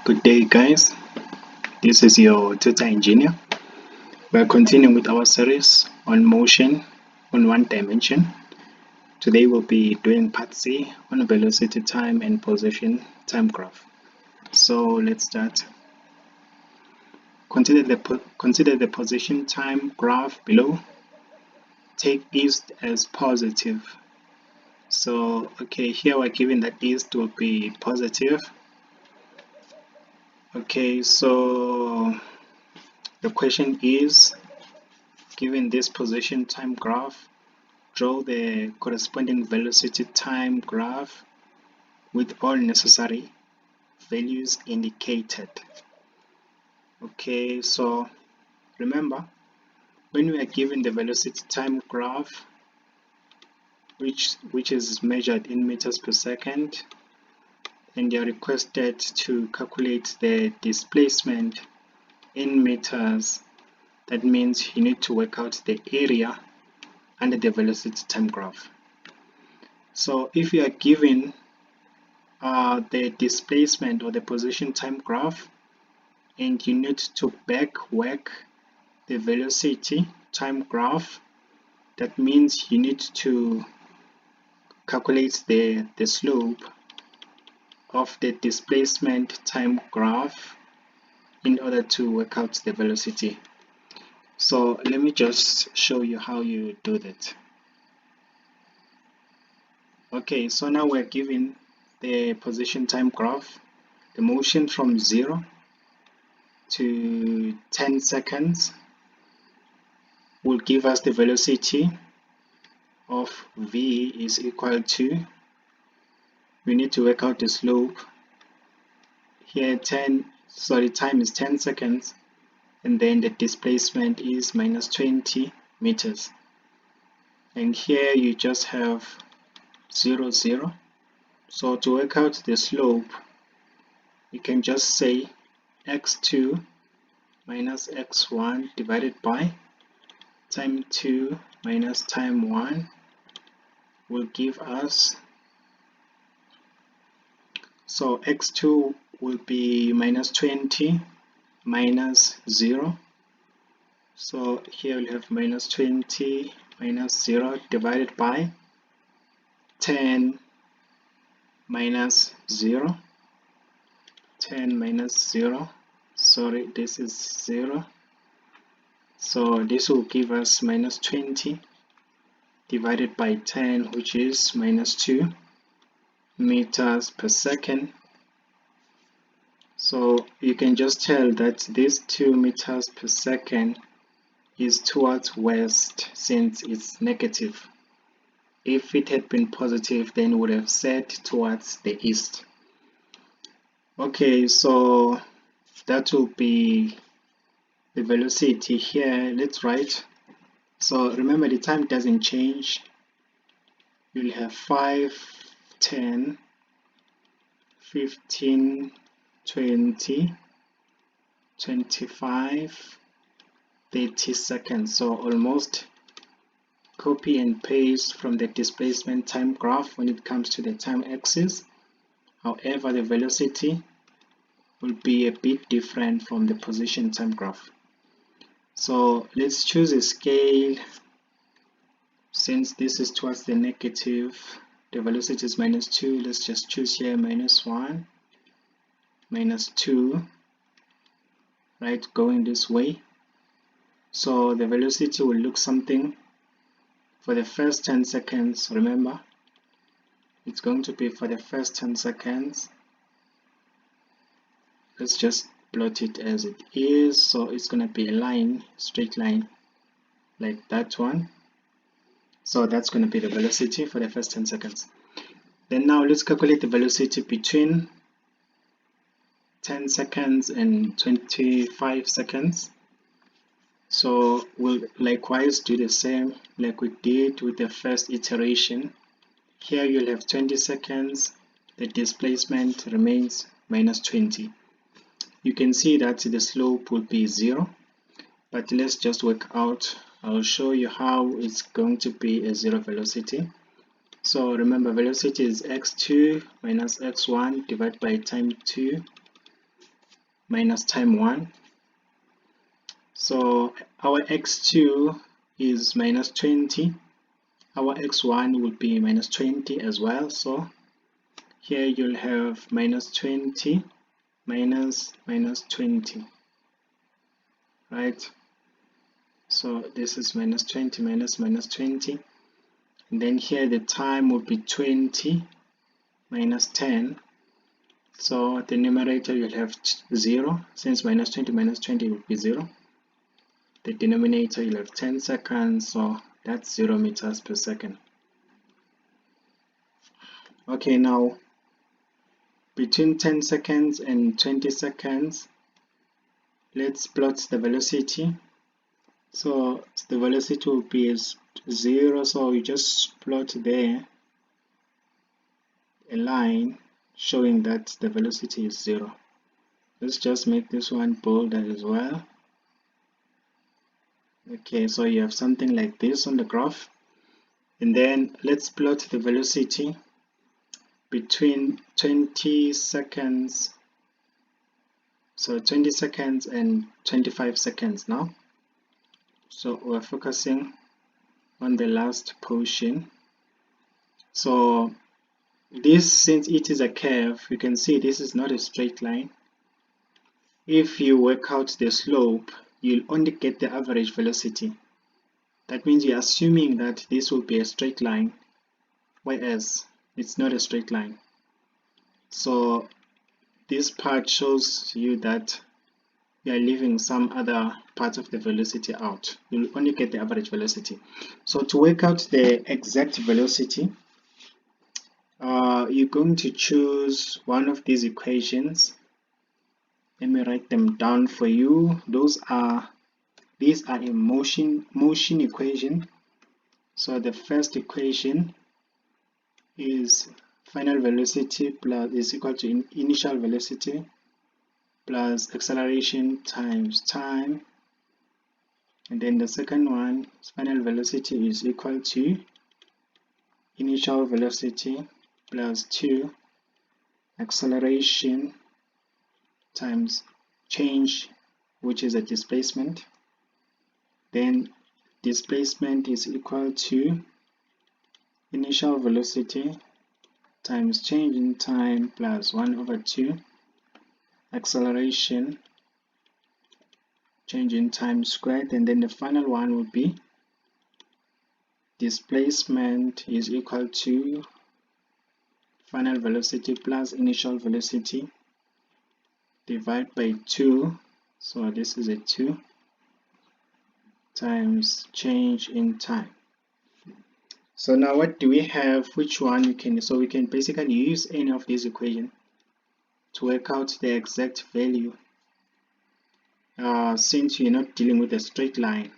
Good day, guys. This is your tutor engineer. We're continuing with our series on motion on one dimension. Today we'll be doing part C on velocity time and position time graph. So let's start. Consider the position time graph below. Take east as positive. So okay, here we're given that east will be positive. Okay, so the question is, given this position time graph, draw the corresponding velocity time graph with all necessary values indicated. Okay, so remember, when we are given the velocity time graph, which is measured in meters per second, and you are requested to calculate the displacement in meters, that means you need to work out the area under the velocity time graph. So if you are given the displacement or the position time graph, and you need to back work the velocity time graph, that means you need to calculate the slope of the displacement time graph in order to work out the velocity. So let me just show you how you do that. Okay, so now we're given the position time graph, the motion from 0 to 10 seconds will give us the velocity of v is equal to, we need to work out the slope here. Time is 10 seconds, and then the displacement is minus 20 meters, and here you just have 0, 0. So to work out the slope, you can just say x2 minus x1 divided by time 2 minus time 1 will give us, so x2 will be minus 20 minus 0. So here we'll have minus 20 minus 0 divided by 10 minus 0. 10 minus 0, sorry, this is 0. So this will give us minus 20 divided by 10, which is minus 2 meters per second. So you can just tell that this 2 meters per second is towards west since it's negative. If it had been positive, then we would have said towards the east. Okay, so that will be the velocity here. Let's write. So remember, the time doesn't change. You'll have 5, 10, 15, 20, 25, 30 seconds. So almost copy and paste from the displacement time graph when it comes to the time axis. However, the velocity will be a bit different from the position time graph. So let's choose a scale. Since this is towards the negative, the velocity is minus 2. Let's just choose here minus 1, minus 2, right, going this way. So the velocity will look something for the first 10 seconds. Remember, it's going to be for the first 10 seconds. Let's just plot it as it is. So it's going to be a line, straight line, like that one. So that's going to be the velocity for the first 10 seconds. Then now let's calculate the velocity between 10 seconds and 25 seconds. So we'll likewise do the same like we did with the first iteration. Here you'll have 20 seconds, the displacement remains minus 20. You can see that the slope will be 0, but let's just work out. I'll show you how it's going to be a 0 velocity. So remember, velocity is x2 minus x1 divided by time 2 minus time 1. So our x2 is minus 20. Our x1 would be minus 20 as well. So here you'll have minus 20 minus 20, right? So this is minus 20 minus 20. And then here the time would be 20 minus 10. So the numerator you'll have 0. Since minus 20 minus 20 would be 0. The denominator you'll have 10 seconds. So that's 0 meters per second. Okay, now between 10 seconds and 20 seconds, let's plot the velocity. So the velocity will be 0, so you just plot there a line showing that the velocity is 0. Let's just make this one bolder as well. Okay, so you have something like this on the graph. And then let's plot the velocity between 20 seconds. So 20 seconds and 25 seconds now. So we're focusing on the last portion. So this, since it is a curve, you can see this is not a straight line. If you work out the slope, you'll only get the average velocity. That means you're assuming that this will be a straight line, whereas it's not a straight line. So this part shows you that you are leaving some other parts of the velocity out. You'll only get the average velocity. So to work out the exact velocity, you're going to choose one of these equations. Let me write them down for you. These are a motion equation. So the first equation is final velocity plus is equal to initial velocity plus acceleration times time. And then the second one, final velocity is equal to initial velocity plus 2 acceleration times change, which is a displacement. Then displacement is equal to initial velocity times change in time plus 1/2 acceleration change in time squared. And then the final one would be displacement is equal to final velocity plus initial velocity divided by 2. So this is a 2 times change in time. So now what do we have? Which one you can, so we can basically use any of these equations to work out the exact value, since you're not dealing with a straight line.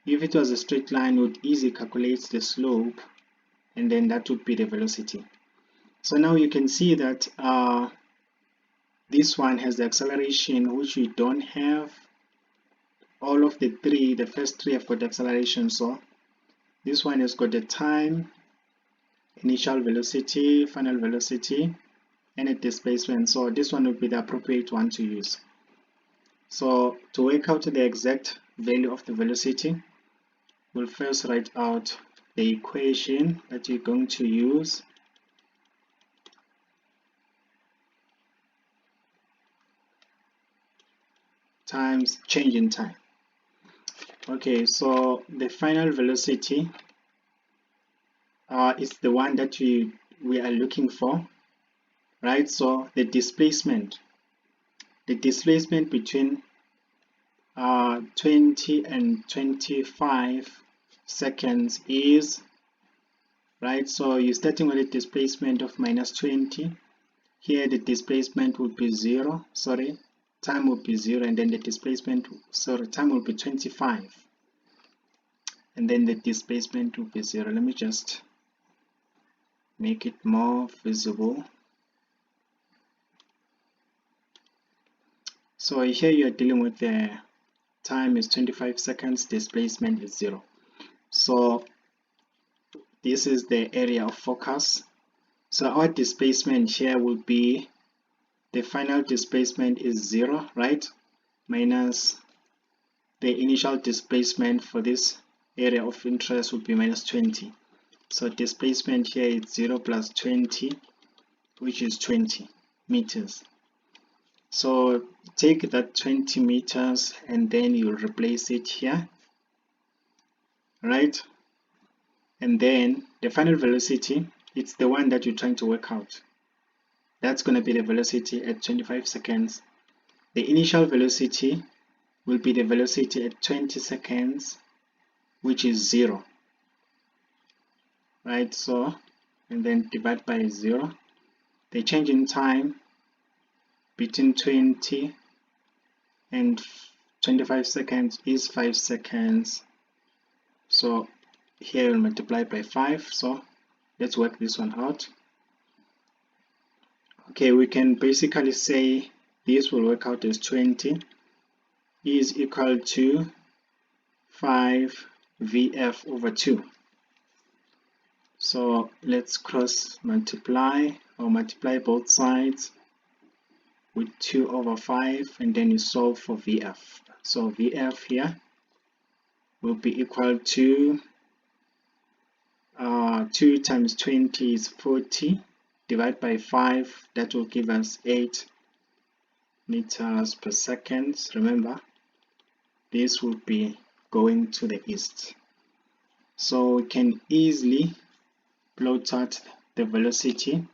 If it was a straight line, we would easily calculate the slope, and then that would be the velocity. So now you can see that this one has the acceleration, which we don't have. All of the three, the first three have got acceleration. So this one has got the time, initial velocity, final velocity, and a displacement. So this one would be the appropriate one to use. So to work out the exact value of the velocity, we'll first write out the equation that you're going to use. Times change in time. Okay, so the final velocity is the one that we are looking for, right? So the displacement between 20 and 25 seconds is, right? So you're starting with a displacement of minus 20. Here the displacement would be 0, sorry, time would be 0, and then the displacement, sorry, time will be 25, and then the displacement will be 0. Let me just make it more visible. So here you are dealing with the time is 25 seconds, displacement is 0. So this is the area of focus. So our displacement here will be the final displacement is 0, right? Minus the initial displacement for this area of interest would be minus 20. So displacement here is 0 plus 20, which is 20 meters. So take that 20 meters and then you replace it here, right? And then the final velocity, it's the one that you're trying to work out. That's going to be the velocity at 25 seconds. The initial velocity will be the velocity at 20 seconds, which is 0, right? So, and then divide by 0. The change in time between 20 and 25 seconds is 5 seconds. So here we'll multiply by 5. So let's work this one out. Okay, we can basically say this will work out as 20 is equal to 5 VF over 2. So let's cross multiply or multiply both sides with 2 over 5 and then you solve for VF. So VF here will be equal to 2 times 20 is 40, divide by 5, that will give us 8 meters per second. Remember, this will be going to the east. So we can easily plot out the velocity.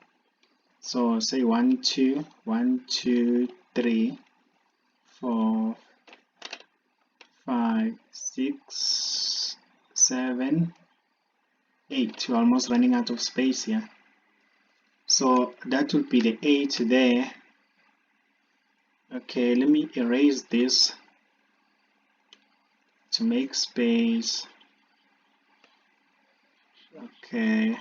So say 1, 2, 1, 2, 3, 4, 5, 6, 7, 8. We're almost running out of space here. So that would be the 8 there. Okay, let me erase this to make space. Okay.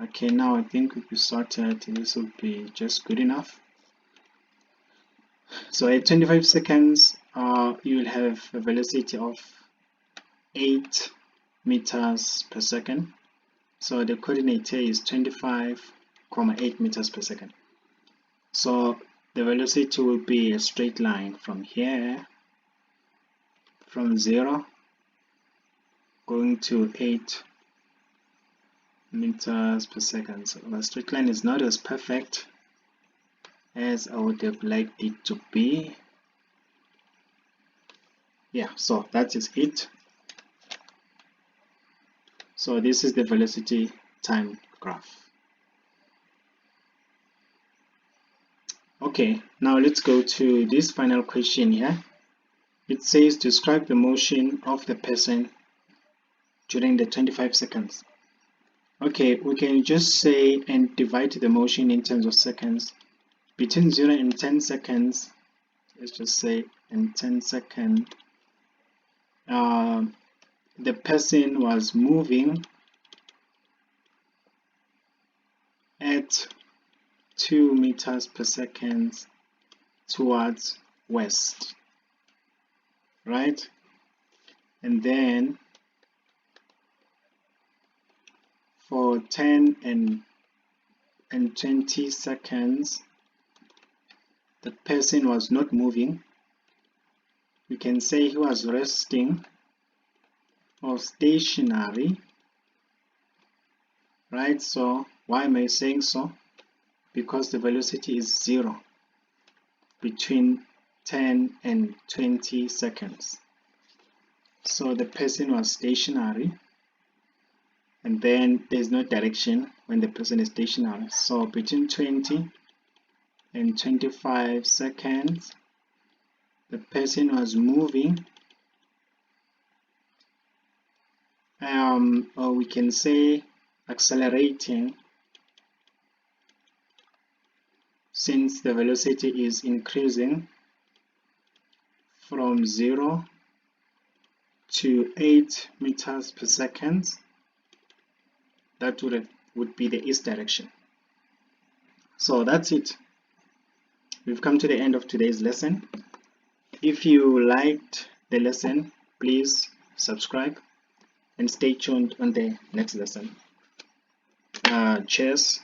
Okay, now I think we'll be sorted. This will be just good enough. So at 25 seconds, you will have a velocity of 8 meters per second. So the coordinate here is 25,8 meters per second. So the velocity will be a straight line from here, from 0 going to 8 meters per second. So the straight line is not as perfect as I would have liked it to be. Yeah, so that is it. So this is the velocity time graph. Okay, now let's go to this final question here. It says describe the motion of the person during the 25 seconds. Okay, we can just say and divide the motion in terms of seconds. Between 0 and 10 seconds, let's just say in 10 seconds, the person was moving at 2 meters per second towards west, right? And then for 10 and 20 seconds, the person was not moving. We can say he was resting or stationary, right? So why am I saying so? Because the velocity is 0 between 10 and 20 seconds. So the person was stationary, and then there's no direction when the person is stationary. So between 20 and 25 seconds, the person was moving, or we can say accelerating, since the velocity is increasing from 0 to 8 meters per second. That would be the east direction. So that's it. We've come to the end of today's lesson. If you liked the lesson, please subscribe and stay tuned on the next lesson. Cheers.